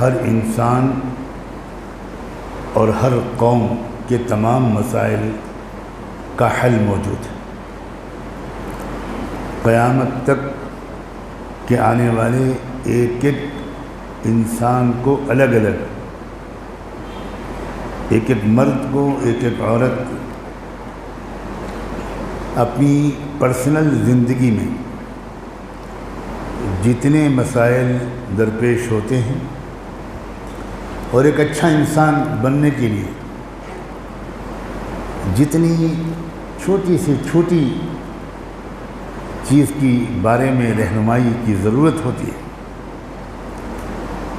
ہر انسان اور ہر قوم کے تمام مسائل کا حل موجود ہے۔ قیامت تک کے آنے والے ایک ایک انسان کو الگ الگ، ایک ایک مرد کو، ایک ایک عورت کو اپنی پرسنل زندگی میں جتنے مسائل درپیش ہوتے ہیں اور ایک اچھا انسان بننے کے لیے جتنی چھوٹی سے چھوٹی چیز کی بارے میں رہنمائی کی ضرورت ہوتی ہے،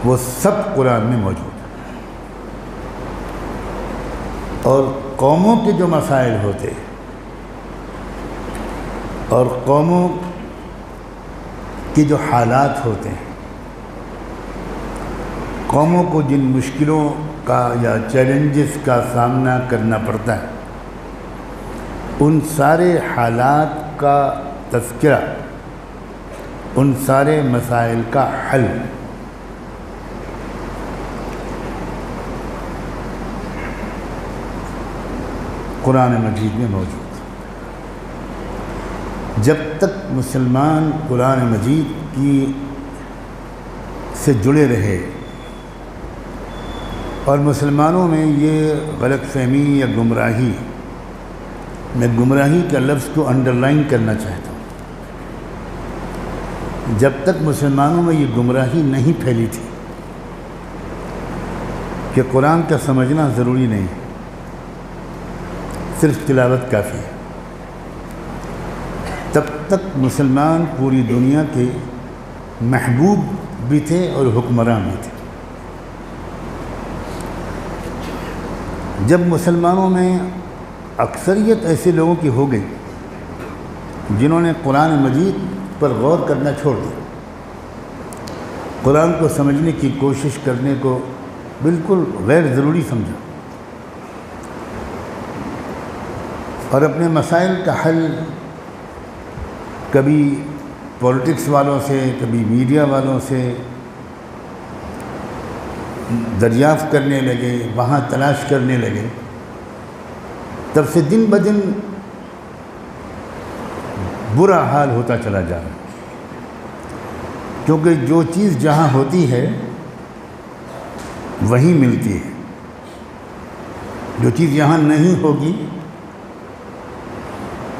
وہ سب قرآن میں موجود ہے۔ اور قوموں کے جو مسائل ہوتے ہیں اور قوموں کے جو حالات ہوتے ہیں، قوموں کو جن مشکلوں کا یا چیلنجز کا سامنا کرنا پڑتا ہے، ان سارے حالات کا تذکرہ، ان سارے مسائل کا حل قرآن مجید میں موجود ہے۔ جب تک مسلمان قرآن مجید کی سے جڑے رہے اور مسلمانوں میں یہ غلط فہمی یا گمراہی، میں گمراہی کا لفظ کو انڈرلائن کرنا چاہتا ہوں، جب تک مسلمانوں میں یہ گمراہی نہیں پھیلی تھی کہ قرآن کا سمجھنا ضروری نہیں ہے، صرف تلاوت کافی ہے، تب تک مسلمان پوری دنیا کے محبوب بھی تھے اور حکمراں بھی تھے۔ جب مسلمانوں میں اکثریت ایسے لوگوں کی ہو گئی جنہوں نے قرآن مجید پر غور کرنا چھوڑ دیا، قرآن کو سمجھنے کی کوشش کرنے کو بالکل غیر ضروری سمجھا اور اپنے مسائل کا حل کبھی پولیٹکس والوں سے، کبھی میڈیا والوں سے دریافت کرنے لگے، وہاں تلاش کرنے لگے، تب سے دن بدن برا حال ہوتا چلا جا رہا ہے، کیونکہ جو چیز جہاں ہوتی ہے وہیں ملتی ہے، جو چیز یہاں نہیں ہوگی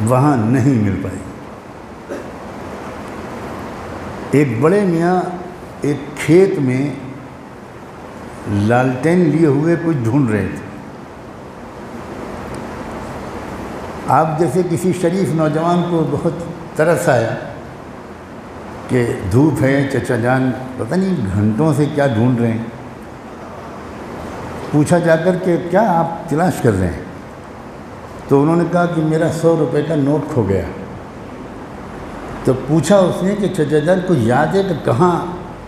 وہاں نہیں مل پائے گی۔ ایک بڑے میاں ایک کھیت میں لالٹین لیے ہوئے کچھ ڈھونڈ رہے تھے۔ آپ جیسے کسی شریف نوجوان کو بہت ترس آیا کہ دھوپ ہے، چچا جان پتہ نہیں گھنٹوں سے کیا ڈھونڈ رہے ہیں، پوچھا جا کر کہ کیا آپ تلاش کر رہے ہیں؟ تو انہوں نے کہا کہ میرا 100 روپے کا نوٹ کھو گیا۔ تو پوچھا اس نے کہ چچا جان کو یاد ہے کہ کہاں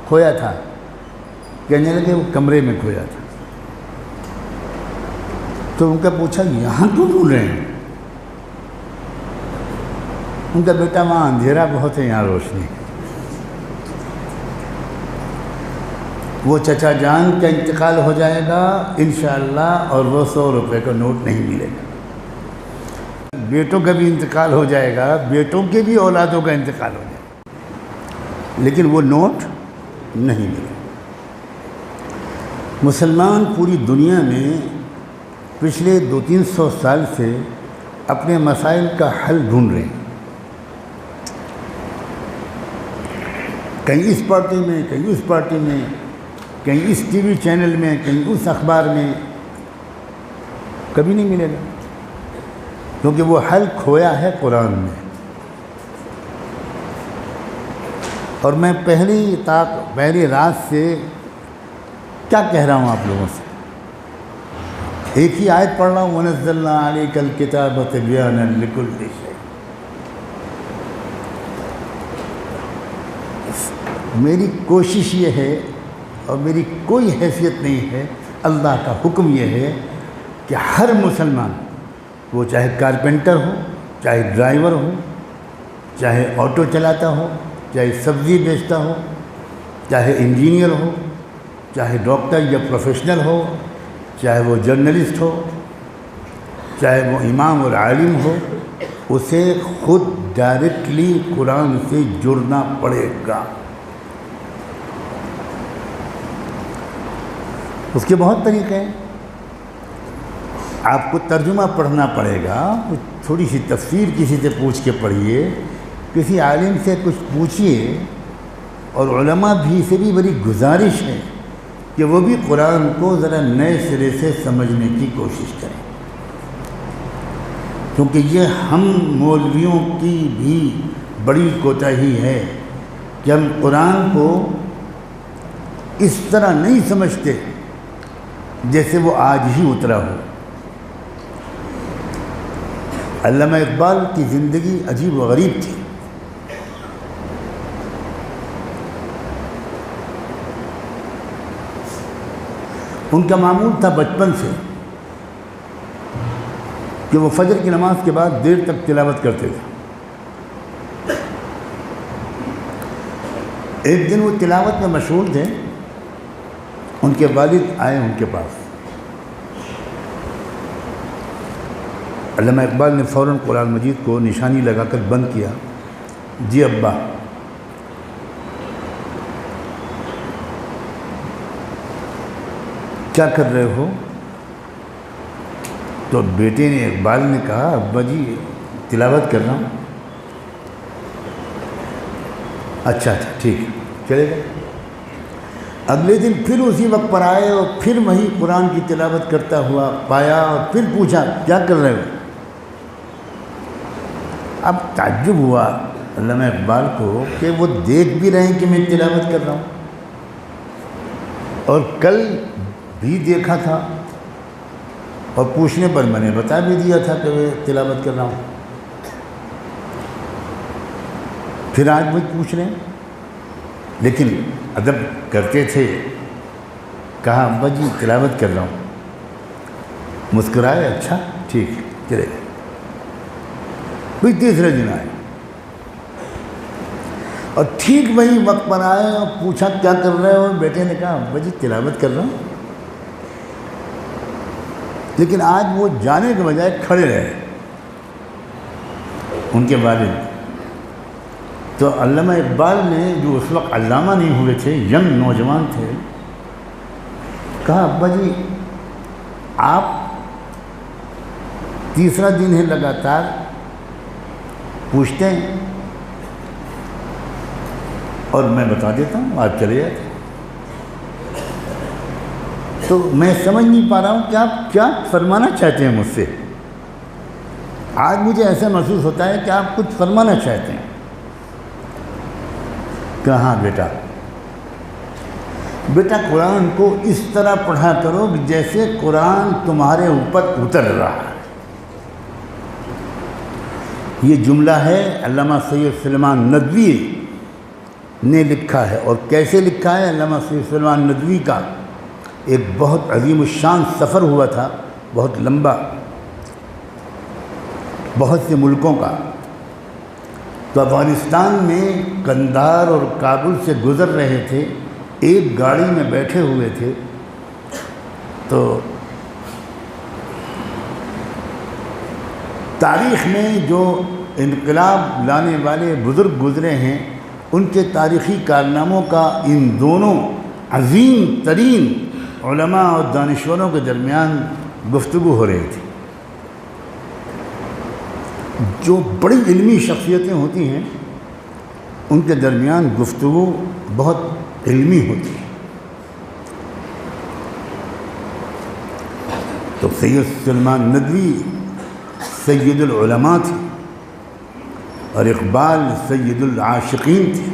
کھویا تھا؟ کہنے لگے وہ کمرے میں کھویا تھا۔ تو ان کا پوچھا یہاں کیوں ڈھونڈ رہے ہیں؟ ان کا بیٹا وہاں اندھیرا بہت ہے، یہاں روشنی۔ وہ چچا جان کا انتقال ہو جائے گا انشاءاللہ اور وہ 100 روپے کا نوٹ نہیں ملے گا۔ بیٹوں کا بھی انتقال ہو جائے گا، بیٹوں کے بھی اولادوں کا انتقال ہو جائے گا، لیکن وہ نوٹ نہیں ملے گا۔ مسلمان پوری دنیا میں پچھلے 200-300 سال سے اپنے مسائل کا حل ڈھونڈ رہے ہیں، کہیں اس پارٹی میں، کہیں اس پارٹی میں، کہیں اس ٹی وی چینل میں، کہیں اس اخبار میں، کبھی نہیں ملے گا، کیونکہ وہ حل کھویا ہے قرآن میں۔ اور میں پہلی رات سے کیا کہہ رہا ہوں آپ لوگوں سے، ایک ہی آیت پڑھ رہا ہوں، وَنَزَّلْنَا عَلَيْكَ الْكِتَابَ تِبْيَانًا لِكُلِّ شَيْءٍ۔ میری کوشش یہ ہے اور میری کوئی حیثیت نہیں ہے، اللہ کا حکم یہ ہے کہ ہر مسلمان، وہ چاہے کارپینٹر ہو، چاہے ڈرائیور ہو، چاہے آٹو چلاتا ہو، چاہے سبزی بیچتا ہو، چاہے انجینئر ہو، چاہے ڈاکٹر یا پروفیشنل ہو، چاہے وہ جرنلسٹ ہو، چاہے وہ امام اور عالم ہو، اسے خود ڈائریکٹلی قرآن سے جڑنا پڑے گا۔ اس کے بہت طریقے ہیں۔ آپ کو ترجمہ پڑھنا پڑے گا، تھوڑی سی تفسیر کسی سے پوچھ کے پڑھیے، کسی عالم سے کچھ پوچھیے، اور علماء بھی سے بھی بڑی گزارش ہے کہ وہ بھی قرآن کو ذرا نئے سرے سے سمجھنے کی کوشش کریں، کیونکہ یہ ہم مولویوں کی بھی بڑی کوتاہی ہے کہ ہم قرآن کو اس طرح نہیں سمجھتے جیسے وہ آج ہی اترا ہو۔ علامہ اقبال کی زندگی عجیب و غریب تھی۔ ان کا معمول تھا بچپن سے کہ وہ فجر کی نماز کے بعد دیر تک تلاوت کرتے تھے۔ ایک دن وہ تلاوت میں مشغول تھے، ان کے والد آئے ان کے پاس۔ علامہ اقبال نے فوراً قرآن مجید کو نشانی لگا کر بند کیا۔ جی ابا، کیا کر رہے ہو؟ تو بیٹے نے اقبال نے کہا ابا جی تلاوت کر رہا ہوں۔ اچھا ٹھیک ہے، چلے گا۔ اگلے دن پھر اسی وقت پر آئے اور پھر وہی قرآن کی تلاوت کرتا ہوا پایا، اور پھر پوچھا کیا کر رہے ہو؟ اب تعجب ہوا علامہ اقبال کو کہ وہ دیکھ بھی رہے ہیں کہ میں تلاوت کر رہا ہوں، اور کل بھی دیکھا تھا، اور پوچھنے پر میں نے بتا بھی دیا تھا کہ میں تلاوت کر رہا ہوں، پھر آج مجھ پوچھ رہے ہیں۔ لیکن ادب کرتے تھے، کہا ابا جی تلاوت کر رہا ہوں۔ مسکرائے، اچھا ٹھیک ہے، چلے گئے۔ پھر تیسرے دن آئے اور ٹھیک وہی وقت پر آئے اور پوچھا کیا کر رہے ہو؟ بیٹے نے کہا ابا جی تلاوت کر رہا ہوں۔ لیکن آج وہ جانے کے بجائے کھڑے رہے ان کے والد۔ تو علامہ اقبال نے، جو اس وقت علامہ نہیں ہوئے تھے، ینگ نوجوان تھے، کہا ابا جی آپ تیسرا دن ہے لگاتار پوچھتے ہیں، اور میں بتا دیتا ہوں، آپ چلے جاتے۔ تو میں سمجھ نہیں پا رہا ہوں کہ آپ کیا فرمانا چاہتے ہیں مجھ سے۔ آج مجھے ایسا محسوس ہوتا ہے کہ آپ کچھ فرمانا چاہتے ہیں۔ کہاں بیٹا قرآن کو اس طرح پڑھا کرو جیسے قرآن تمہارے اوپر اتر رہا ہے۔ یہ جملہ ہے علامہ سید سلیمان ندوی نے لکھا ہے، اور کیسے لکھا ہے؟ علامہ سید سلیمان ندوی کا ایک بہت عظیم الشان سفر ہوا تھا، بہت لمبا، بہت سے ملکوں کا۔ تو افغانستان میں قندھار اور کابل سے گزر رہے تھے، ایک گاڑی میں بیٹھے ہوئے تھے، تو تاریخ میں جو انقلاب لانے والے بزرگ گزرے ہیں، ان کے تاریخی کارناموں کا ان دونوں عظیم ترین علماء اور دانشوروں کے درمیان گفتگو ہو رہی تھی۔ جو بڑی علمی شخصیتیں ہوتی ہیں ان کے درمیان گفتگو بہت علمی ہوتی ہے۔ تو سید سلیمان ندوی سید العلماء تھے، اور اقبال سید العاشقین تھے۔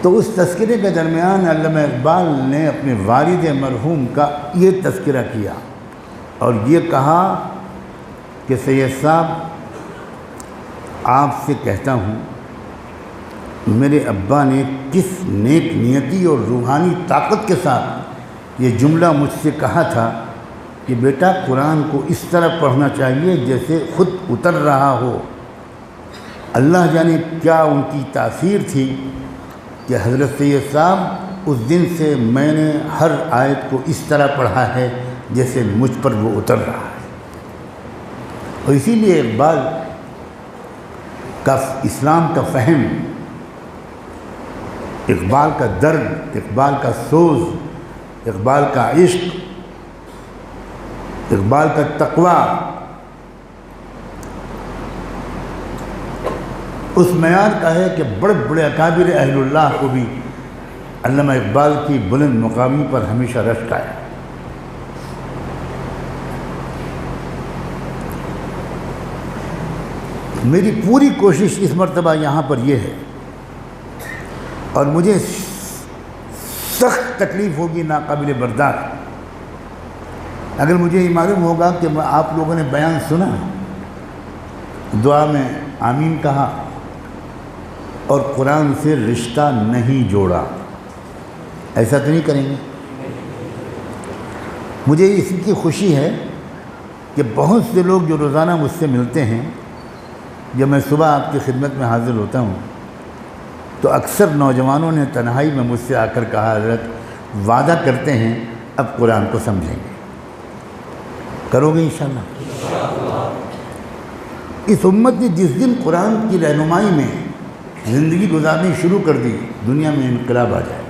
تو اس تذکرے کے درمیان علامہ اقبال نے اپنے والد مرحوم کا یہ تذکرہ کیا، اور یہ کہا کہ سید صاحب آپ سے کہتا ہوں، میرے ابا نے کس نیک نیتی اور روحانی طاقت کے ساتھ یہ جملہ مجھ سے کہا تھا کہ بیٹا قرآن کو اس طرح پڑھنا چاہیے جیسے خود اتر رہا ہو۔ اللہ جانے کیا ان کی تاثیر تھی کہ حضرت سید صاحب اس دن سے میں نے ہر آیت کو اس طرح پڑھا ہے جیسے مجھ پر وہ اتر رہا ہے۔ اور اسی لیے اقبال کا اسلام کا فہم، اقبال کا درد، اقبال کا سوز، اقبال کا عشق، اقبال کا تقویٰ اس معیار کا ہے کہ بڑے بڑے اکابر اہل اللہ کو بھی علامہ اقبال کی بلند مقامی پر ہمیشہ رشک آیا۔ میری پوری کوشش اس مرتبہ یہاں پر یہ ہے، اور مجھے سخت تکلیف ہوگی، ناقابل برداشت، اگر مجھے یہ معلوم ہوگا کہ آپ لوگوں نے بیان سنا، دعا میں آمین کہا اور قرآن سے رشتہ نہیں جوڑا، ایسا تو نہیں کریں گے؟ مجھے اس کی خوشی ہے کہ بہت سے لوگ جو روزانہ مجھ سے ملتے ہیں، جب میں صبح آپ کی خدمت میں حاضر ہوتا ہوں تو اکثر نوجوانوں نے تنہائی میں مجھ سے آ کر کہا، حضرت وعدہ کرتے ہیں اب قرآن کو سمجھیں گے، کرو گے انشاءاللہ؟ اس امت نے جس دن قرآن کی رہنمائی میں زندگی گزارنی شروع کر دی، دنیا میں انقلاب آ جائے۔